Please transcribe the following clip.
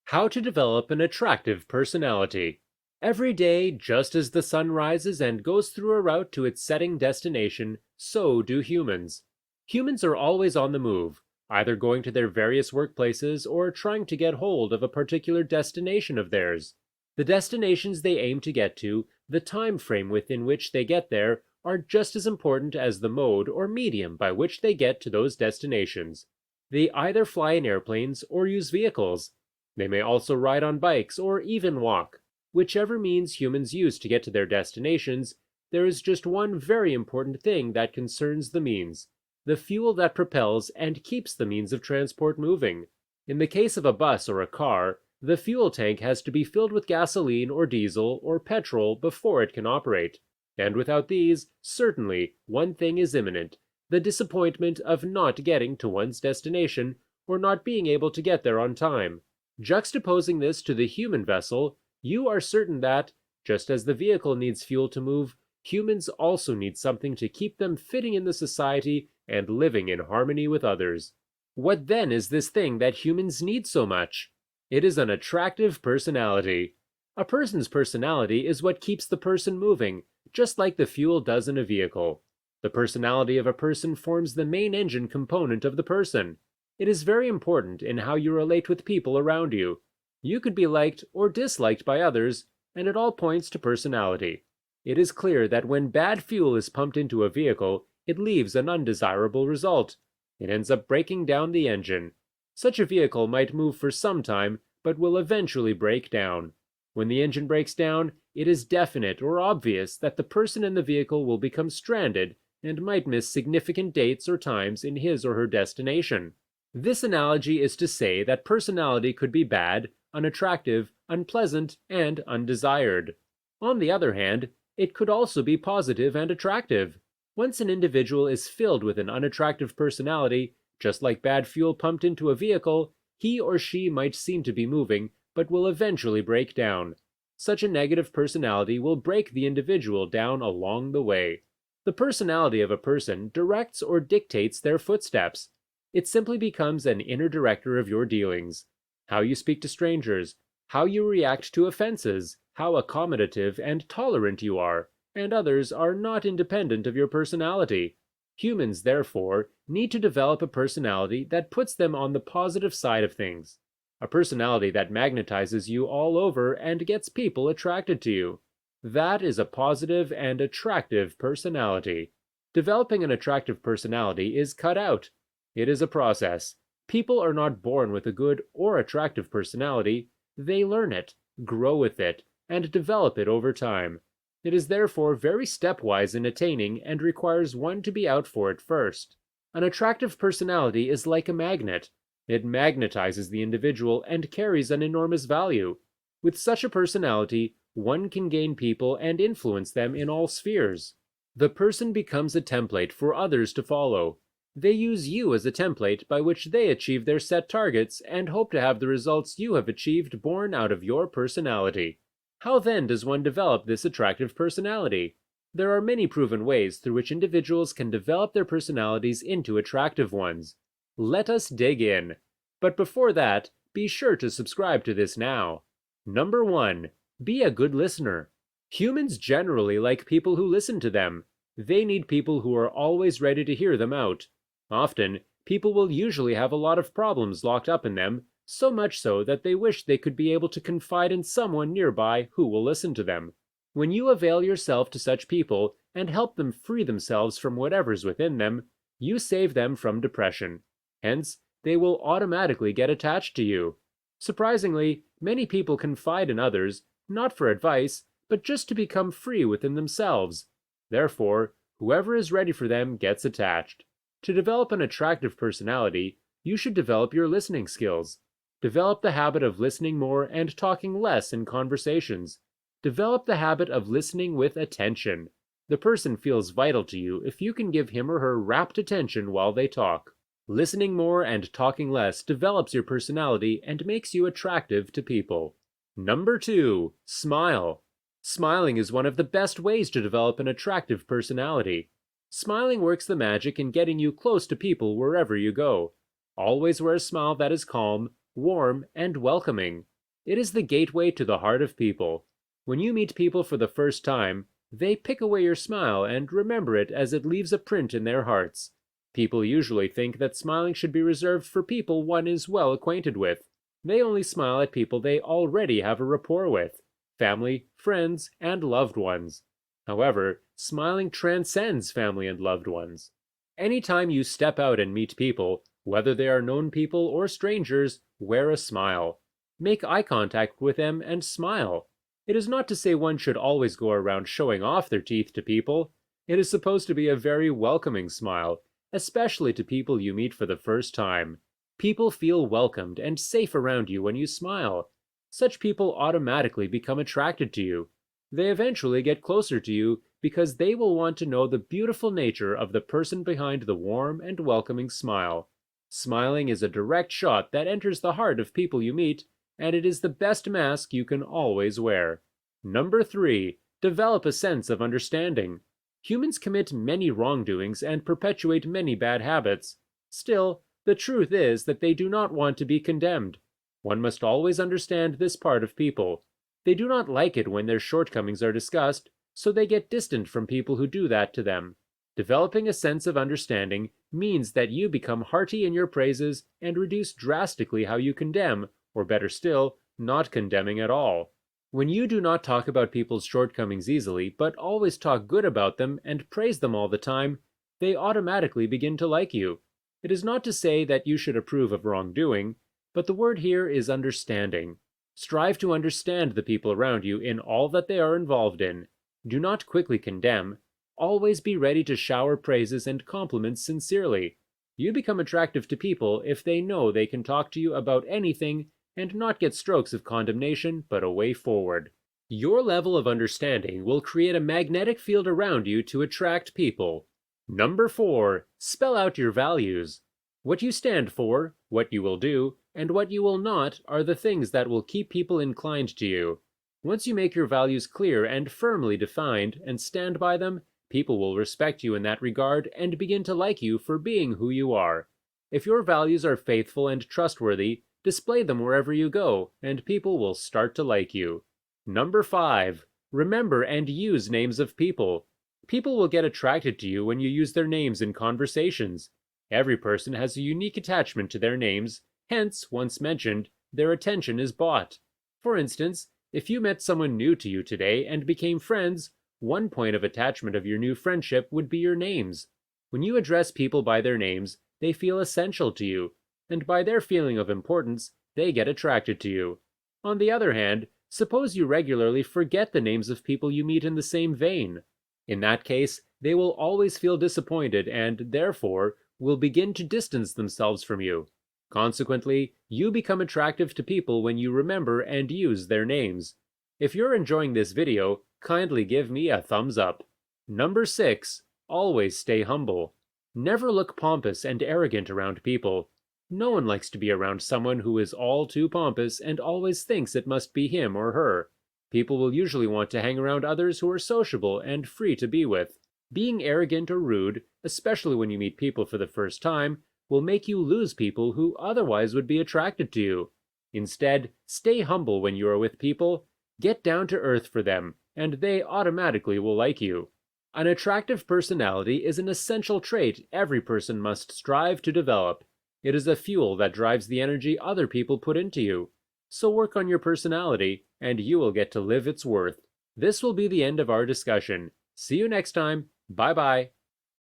How to develop an attractive personality. Every day, just as the sun rises and goes through a route to its setting destination, so do humans. Humans are always on the move, either going to their various workplaces or trying to get hold of a particular destination of theirs. The destinations they aim to get to, the time frame within which they get there, are just as important as the mode or medium by which they get to those destinations. They either fly in airplanes or use vehicles. They may also ride on bikes or even walk. Whichever means humans use to get to their destinations, there is just one very important thing that concerns the means: the fuel that propels and keeps the means of transport moving. In the case of a bus or a car, the fuel tank has to be filled with gasoline or diesel or petrol before it can operate. And without these, certainly, one thing is imminent: the disappointment of not getting to one's destination or not being able to get there on time. Juxtaposing this to the human vessel, you are certain that, just as the vehicle needs fuel to move, humans also need something to keep them fitting in the society and living in harmony with others. What then is this thing that humans need so much? It is an attractive personality. A person's personality is what keeps the person moving, just like the fuel does in a vehicle. The personality of a person forms the main engine component of the person. It is very important in how you relate with people around you. You could be liked or disliked by others, and it all points to personality. It is clear that when bad fuel is pumped into a vehicle, it leaves an undesirable result. It ends up breaking down the engine. Such a vehicle might move for some time, but will eventually break down. When the engine breaks down, it is definite or obvious that the person in the vehicle will become stranded and might miss significant dates or times in his or her destination. This analogy is to say that personality could be bad, unattractive, unpleasant, and undesired. On the other hand, it could also be positive and attractive. Once an individual is filled with an unattractive personality, just like bad fuel pumped into a vehicle, he or she might seem to be moving, but will eventually break down. Such a negative personality will break the individual down along the way. The personality of a person directs or dictates their footsteps. It simply becomes an inner director of your dealings. How you speak to strangers, how you react to offenses, how accommodative and tolerant you are, and others are not independent of your personality. Humans, therefore, need to develop a personality that puts them on the positive side of things. A personality that magnetizes you all over and gets people attracted to you. That is a positive and attractive personality. Developing an attractive personality is cut out. It is a process. People are not born with a good or attractive personality. They learn it, grow with it, and develop it over time. It is therefore very stepwise in attaining and requires one to be out for it first. An attractive personality is like a magnet. It magnetizes the individual and carries an enormous value. With such a personality, one can gain people and influence them in all spheres. The person becomes a template for others to follow. They use you as a template by which they achieve their set targets and hope to have the results you have achieved born out of your personality. How then does one develop this attractive personality? There are many proven ways through which individuals can develop their personalities into attractive ones. Let us dig in. But before that, be sure to subscribe to this now. Number 1. Be a good listener. Humans generally like people who listen to them. They need people who are always ready to hear them out. Often, people will usually have a lot of problems locked up in them, so much so that they wish they could be able to confide in someone nearby who will listen to them. When you avail yourself to such people and help them free themselves from whatever's within them, you save them from depression. Hence, they will automatically get attached to you. Surprisingly, many people confide in others, not for advice, but just to become free within themselves. Therefore, whoever is ready for them gets attached. To develop an attractive personality, you should develop your listening skills. Develop the habit of listening more and talking less in conversations. Develop the habit of listening with attention. The person feels vital to you if you can give him or her rapt attention while they talk. Listening more and talking less develops your personality and makes you attractive to people. Number 2. Smile. Smiling is one of the best ways to develop an attractive personality. Smiling works the magic in getting you close to people wherever you go. Always wear a smile that is calm, warm, and welcoming. It is the gateway to the heart of people. When you meet people for the first time, they pick away your smile and remember it as it leaves a print in their hearts. People usually think that smiling should be reserved for people one is well acquainted with. They only smile at people they already have a rapport with, family, friends, and loved ones. However, smiling transcends family and loved ones. Anytime you step out and meet people, whether they are known people or strangers, wear a smile. Make eye contact with them and smile. It is not to say one should always go around showing off their teeth to people. It is supposed to be a very welcoming smile, especially to people you meet for the first time. People feel welcomed and safe around you when you smile. Such people automatically become attracted to you. They eventually get closer to you because they will want to know the beautiful nature of the person behind the warm and welcoming smile. Smiling is a direct shot that enters the heart of people you meet, and it is the best mask you can always wear. Number 3. Develop a sense of understanding. Humans commit many wrongdoings and perpetuate many bad habits. Still, the truth is that they do not want to be condemned. One must always understand this part of people. They do not like it when their shortcomings are discussed, so they get distant from people who do that to them. Developing a sense of understanding means that you become hearty in your praises and reduce drastically how you condemn, or better still, not condemning at all. When you do not talk about people's shortcomings easily, but always talk good about them and praise them all the time, they automatically begin to like you. It is not to say that you should approve of wrongdoing, but the word here is understanding. Strive to understand the people around you in all that they are involved in. Do not quickly condemn. Always be ready to shower praises and compliments sincerely. You become attractive to people if they know they can talk to you about anything and not get strokes of condemnation, but a way forward. Your level of understanding will create a magnetic field around you to attract people. Number 4. Spell out your values. What you stand for, what you will do, and what you will not are the things that will keep people inclined to you. Once you make your values clear and firmly defined and stand by them, people will respect you in that regard and begin to like you for being who you are. If your values are faithful and trustworthy, display them wherever you go, and people will start to like you. Number 5. Remember and use names of people. People will get attracted to you when you use their names in conversations. Every person has a unique attachment to their names, hence, once mentioned, their attention is bought. For instance, if you met someone new to you today and became friends, one point of attachment of your new friendship would be your names. When you address people by their names, they feel essential to you, and by their feeling of importance, they get attracted to you. On the other hand, suppose you regularly forget the names of people you meet in the same vein. In that case, they will always feel disappointed and, therefore, will begin to distance themselves from you. Consequently, you become attractive to people when you remember and use their names. If you're enjoying this video, kindly give me a thumbs up. Number 6. Always stay humble. Never look pompous and arrogant around people. No one likes to be around someone who is all too pompous and always thinks it must be him or her. People will usually want to hang around others who are sociable and free to be with. Being arrogant or rude, especially when you meet people for the first time, will make you lose people who otherwise would be attracted to you. Instead, stay humble when you are with people. Get down to earth for them, and they automatically will like you. An attractive personality is an essential trait every person must strive to develop. It is a fuel that drives the energy other people put into you. So work on your personality, and you will get to live its worth. This will be the end of our discussion. See you next time. Bye-bye.